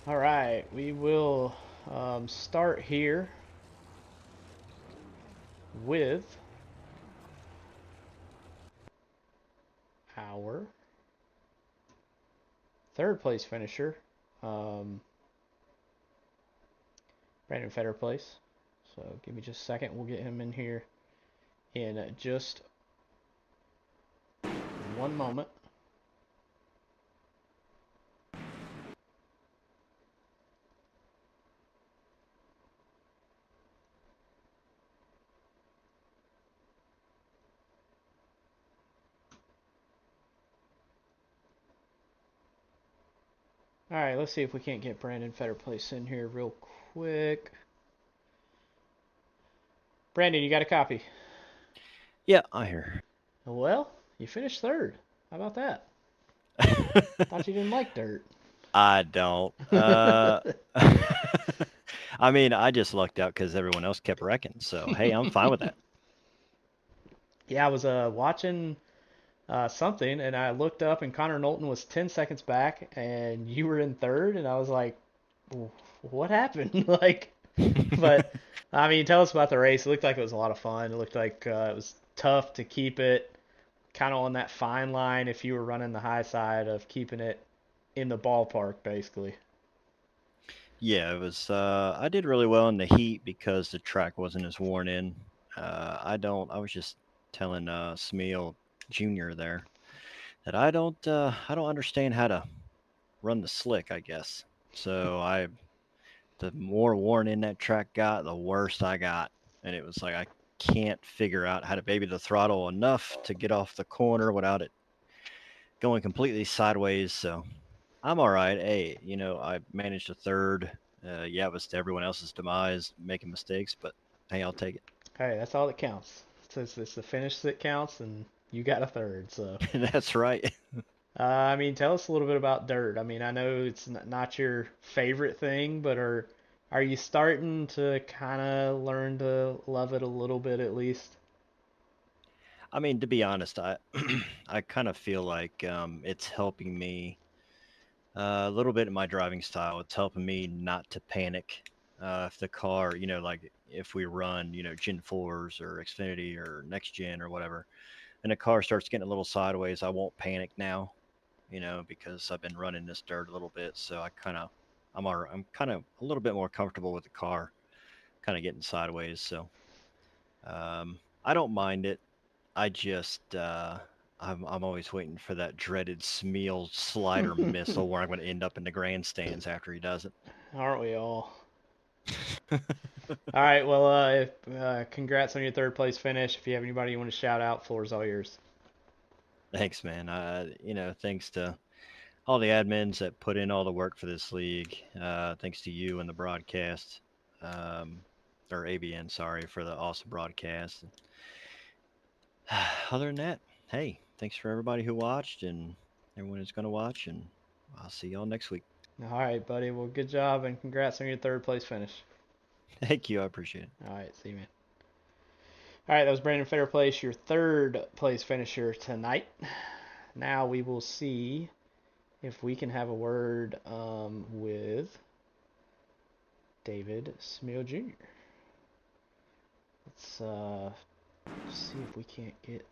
S1: All right, we will start here with our third place finisher, Brandon Federer place. So give me just a second. We'll get him in here in just one moment. All right, let's see if we can't get Brandon Federer place in here real quick. Brandon, you got a copy?
S4: Yeah, I hear.
S1: Well, you finished third. How about that? Thought you didn't like dirt.
S4: I don't. I mean, I just lucked out because everyone else kept wrecking. So, hey, I'm fine with that.
S1: Yeah, I was watching something, and I looked up, and Connor Knowlton was 10 seconds back, and you were in third, and I was like, what happened? Like, but I mean, tell us about the race. It looked like it was a lot of fun. It looked like it was tough to keep it kind of on that fine line if you were running the high side of keeping it in the ballpark, basically.
S4: Yeah, it was. I did really well in the heat because the track wasn't as worn in. I don't. I was just telling Smeal Jr. there that I don't. I don't understand how to run the slick. I guess so. The more worn in that track got, the worse I got, and it was like I can't figure out how to baby the throttle enough to get off the corner without it going completely sideways. So I'm all right. Hey, I managed a third. Yeah, it was to everyone else's demise, making mistakes, but hey, I'll take it.
S1: Hey, that's all that counts. It's the finish that counts, and you got a third. So,
S4: That's right.
S1: I mean, tell us a little bit about dirt. I mean, I know it's not your favorite thing, but are you starting to kind of learn to love it a little bit at least?
S4: I mean, to be honest, I I kind of feel like it's helping me a little bit in my driving style. It's helping me not to panic if the car, like if we run, Gen 4s or Xfinity or next gen or whatever, and the car starts getting a little sideways, I won't panic now, because I've been running this dirt a little bit. So I'm kind of a little bit more comfortable with the car kind of getting sideways. So I don't mind it. I just I'm always waiting for that dreaded Smeal slider missile where I'm going to end up in the grandstands after he does it.
S1: Aren't we all? All right, well, congrats on your third place finish. If you have anybody you want to shout out, floor is all yours.
S4: Thanks, man. Thanks to all the admins that put in all the work for this league. Thanks to you and the broadcast, um, or ABN, sorry, for the awesome broadcast. Other than that, hey, thanks for everybody who watched and everyone who's going to watch, and I'll see y'all next week.
S1: All right, buddy. Well, good job, and congrats on your third place finish.
S4: Thank you. I appreciate it.
S1: All right, see you, man. All right, that was Brandon Federer place, your third place finisher tonight. Now we will see if we can have a word with David Smeal Jr. Let's see if we can't get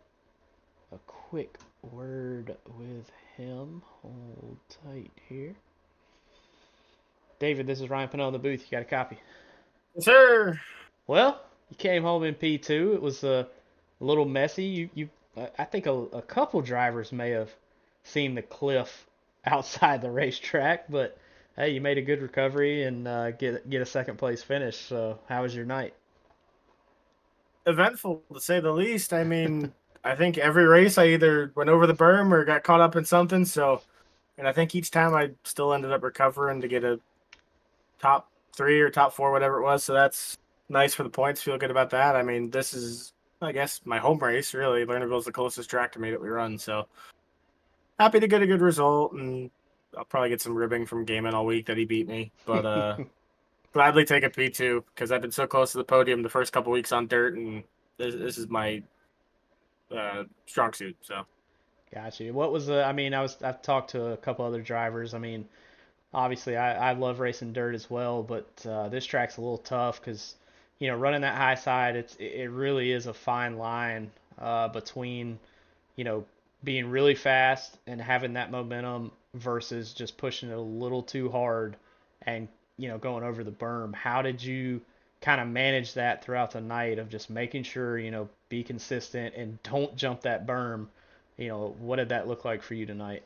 S1: a quick word with him. Hold tight here. David, this is Ryan Pannell in the booth. You got a copy?
S2: Yes, sir.
S1: Well, you came home in P2. It was a little messy. I think a couple drivers may have seen the cliff outside the racetrack, but hey, you made a good recovery and get a second place finish. So, how was your night?
S5: Eventful, to say the least. I mean, I think every race I either went over the berm or got caught up in something. So, and I think each time I still ended up recovering to get a top 3 or top 4, whatever it was. So that's nice for the points. Feel good about that. I mean, this is, I guess, my home race, really. Lernerville's the closest track to me that we run. So happy to get a good result. And I'll probably get some ribbing from Gaiman all week that he beat me. But gladly take a P2 because I've been so close to the podium the first couple weeks on dirt. And this is my strong suit. So.
S1: Got you. What was the? I mean, I've talked to a couple other drivers. I mean, obviously I love racing dirt as well, but this track's a little tough because running that high side, it really is a fine line between you know being really fast and having that momentum versus just pushing it a little too hard and, going over the berm. How did you kind of manage that throughout the night of just making sure, be consistent and don't jump that berm? What did that look like for you tonight?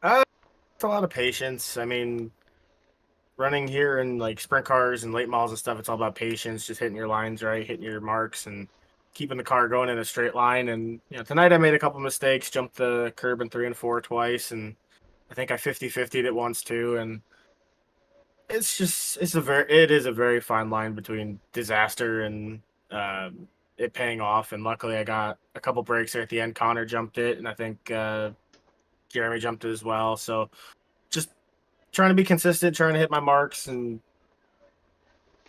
S5: It's a lot of patience. I mean, running here in like sprint cars and late models and stuff, it's all about patience, just hitting your lines right, hitting your marks, and keeping the car going in a straight line. And tonight I made a couple mistakes, jumped the curb in 3 and 4 twice, and I think I 50-50'd it once too. And it is a very fine line between disaster and it paying off. And luckily, I got a couple breaks there at the end. Connor jumped it, and I think Jeremy jumped it as well. So just trying to be consistent, trying to hit my marks, and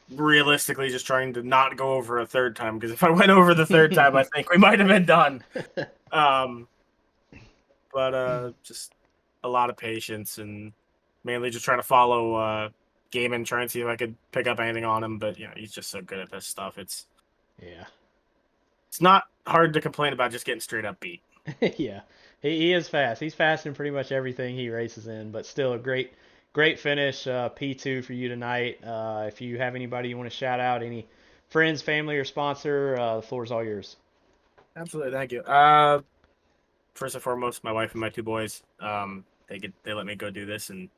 S5: realistically just trying to not go over a third time, because if I went over the third time, I think we might have been done. But just a lot of patience, and mainly just trying to follow Gaiman, trying to see if I could pick up anything on him. But he's just so good at this stuff. It's not hard to complain about just getting straight up beat.
S1: Yeah, he is fast. He's fast in pretty much everything he races in, but still a great finish. P2 for you tonight. If you have anybody you want to shout out, any friends, family, or sponsor, the floor is all yours.
S5: Absolutely, thank you. First and foremost, my wife and my 2 boys. They let me go do this and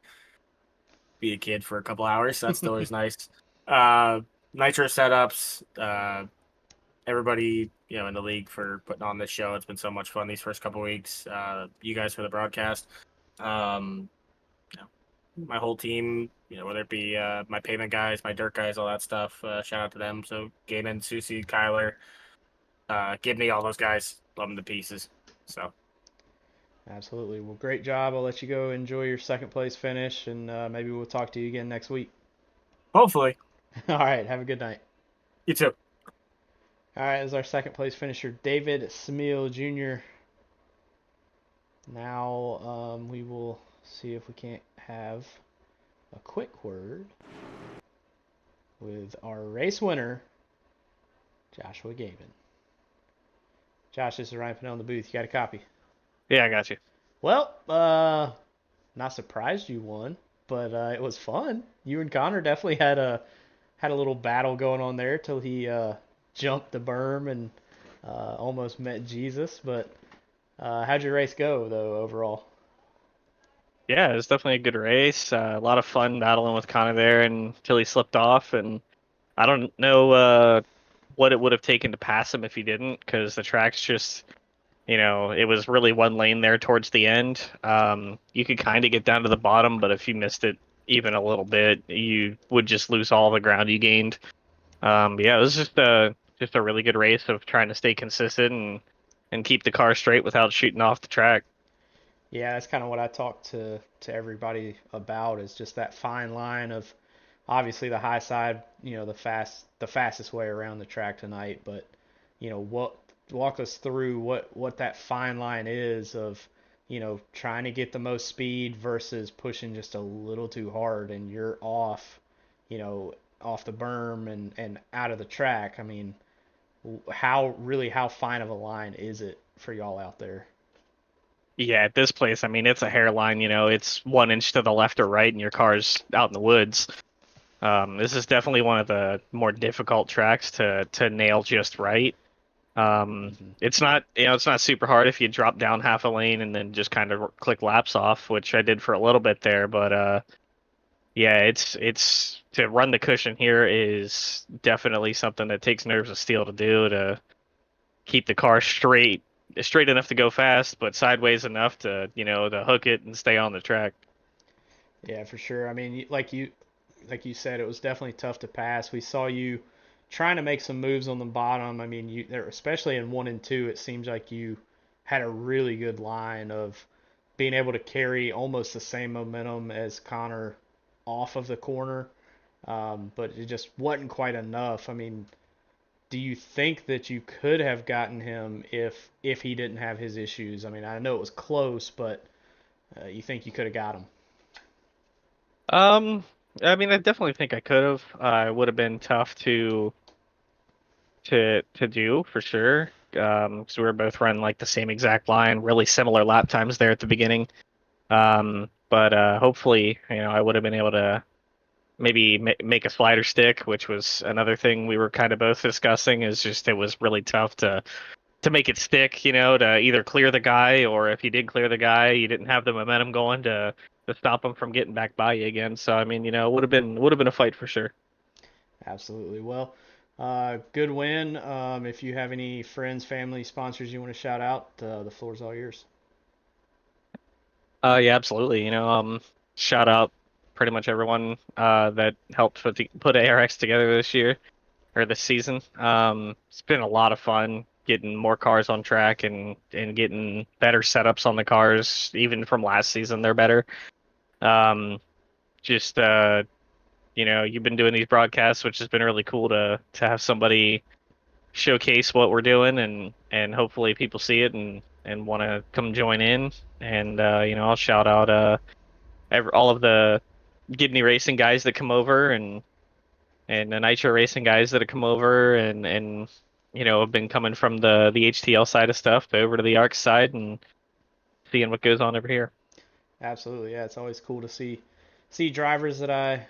S5: be a kid for a couple hours. So that's still always nice. Nitro setups. Everybody in the league for putting on this show. It's been so much fun these first couple weeks. You guys for the broadcast. My whole team, whether it be my pavement guys, my dirt guys, all that stuff. Shout out to them. So Gaiman, Susie, Kyler, Gibney, all those guys, love them to pieces. So
S1: absolutely. Well, great job. I'll let you go enjoy your second place finish, and maybe we'll talk to you again next week.
S5: Hopefully.
S1: All right. Have a good night.
S5: You too.
S1: All right. As our second place finisher, David Smeel Jr. Now we will see if we can't have a quick word with our race winner, Joshua Gavin. Josh, this is Ryan Pannell in the booth. You got a copy?
S3: Yeah, I got you.
S1: Well, not surprised you won, but it was fun. You and Connor definitely had a little battle going on there till he jumped the berm and almost met Jesus. But how'd your race go, though, overall?
S3: Yeah, it was definitely a good race. A lot of fun battling with Connor there until he slipped off, and I don't know what it would have taken to pass him if he didn't, because the track's just, it was really one lane there towards the end. You could kind of get down to the bottom, but if you missed it even a little bit, you would just lose all the ground you gained. Yeah, it was just a really good race of trying to stay consistent and keep the car straight without shooting off the track.
S1: Yeah, that's kind of what I talked to everybody about, is just that fine line of obviously the high side, the fastest way around the track tonight, but walk us through what that fine line is of, trying to get the most speed versus pushing just a little too hard and you're off, off the berm and out of the track. I mean, how fine of a line is it for y'all out there?
S3: Yeah, at this place, I mean, it's a hairline, it's 1 inch to the left or right, and your car's out in the woods. This is definitely one of the more difficult tracks to nail just right. It's not, it's not super hard if you drop down half a lane and then just kind of click laps off, which I did for a little bit there. But yeah, it's to run the cushion here is definitely something that takes nerves of steel to do, to keep the car straight enough to go fast, but sideways enough to, to hook it and stay on the track.
S1: Yeah, for sure. I mean, like you said, it was definitely tough to pass. We saw you trying to make some moves on the bottom. I mean, especially in 1 and 2, it seems like you had a really good line of being able to carry almost the same momentum as Connor off of the corner, but it just wasn't quite enough. I mean, do you think that you could have gotten him if he didn't have his issues? I mean, I know it was close, but you think you could have got him?
S3: I mean, I definitely think I could have. It would have been tough to do for sure. Because we were both running like the same exact line, really similar lap times there at the beginning. But but hopefully, I would have been able to maybe make a slider stick, which was another thing we were kind of both discussing. Is just it was really tough to make it stick, to either clear the guy, or if you did clear the guy, you didn't have the momentum going to stop him from getting back by you again. So I mean, it would have been a fight for sure.
S1: Absolutely. Well, good win. If you have any friends, family, sponsors you want to shout out, the floor's all yours.
S3: Yeah, absolutely. Shout out pretty much everyone that helped put ARX together this year or this season. It's been a lot of fun getting more cars on track and getting better setups on the cars. Even from last season, they're better. Just you've been doing these broadcasts, which has been really cool to have somebody showcase what we're doing, and hopefully people see it and want to come join in. And I'll shout out all of the Gidney Racing guys that come over, and the Nitro Racing guys that have come over, and have been coming from the HTL side of stuff over to the ARCS side and seeing what goes on over here.
S1: Absolutely. Yeah, it's always cool to see drivers that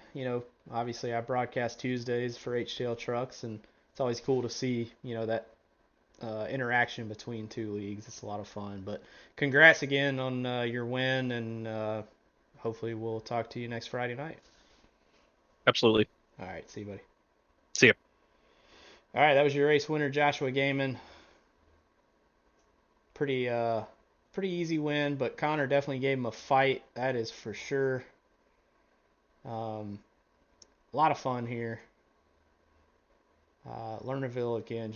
S1: obviously I broadcast Tuesdays for HTL trucks, and it's always cool to see, that interaction between two leagues. It's a lot of fun. But congrats again on your win, and hopefully we'll talk to you next Friday night.
S3: Absolutely.
S1: All right, see you, buddy.
S3: See ya.
S1: All right, that was your race winner, Joshua Gaiman. Pretty easy win, but Connor definitely gave him a fight. That is for sure. A lot of fun here. Lernerville again.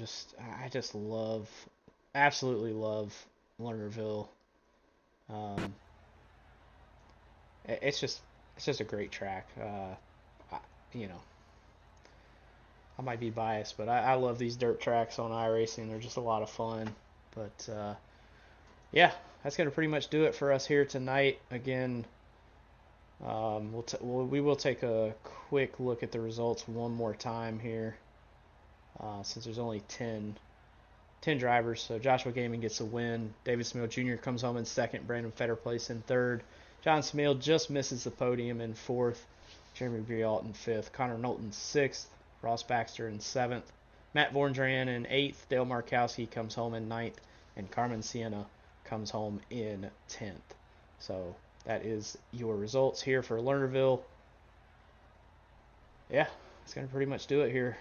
S1: I just absolutely love Lernerville. It's just a great track. I might be biased, but I love these dirt tracks on iRacing. They're just a lot of fun. But yeah, that's going to pretty much do it for us here tonight. Again, we will take a quick look at the results one more time here, since there's only 10 drivers. So Joshua Gaming gets a win. David Smale Jr. comes home in second. Brandon Fetter plays in third. John Smale just misses the podium in fourth. Jeremy Brialt in fifth. Connor Knowlton sixth. Ross Baxter in seventh. Matt Vorndran in eighth. Dale Markowski comes home in ninth. And Carmen Sienna comes home in 10th. So that is your results here for Lernerville. Yeah, that's going to pretty much do it here.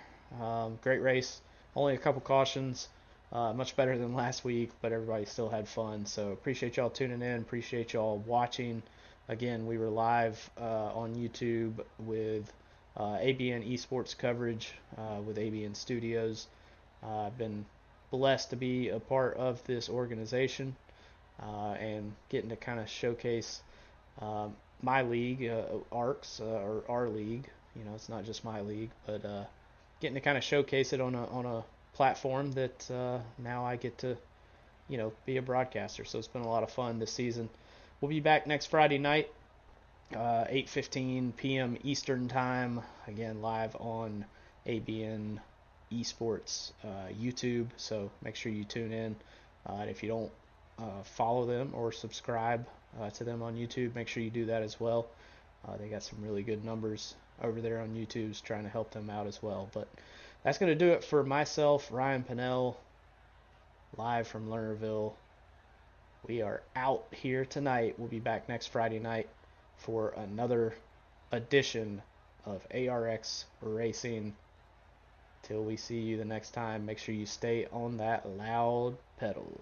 S1: Great race. Only a couple cautions. Much better than last week, but everybody still had fun. So appreciate y'all tuning in. Appreciate y'all watching. Again, we were live on YouTube with ABN Esports coverage with ABN Studios. I've been blessed to be a part of this organization and getting to kind of showcase my league, ARCS, or our league. It's not just my league, but getting to kind of showcase it on a platform that now I get to, be a broadcaster. So it's been a lot of fun this season. We'll be back next Friday night, 8:15 p.m. Eastern Time, again live on ABN Esports YouTube. So make sure you tune in. And if you don't follow them or subscribe to them on YouTube, make sure you do that as well. They got some really good numbers over there on YouTube, trying to help them out as well. But that's going to do it for myself, Ryan Pannell, live from Lernerville. We are out here tonight. We'll be back next Friday night for another edition of ARX Racing. Till we see you the next time, make sure you stay on that loud pedal.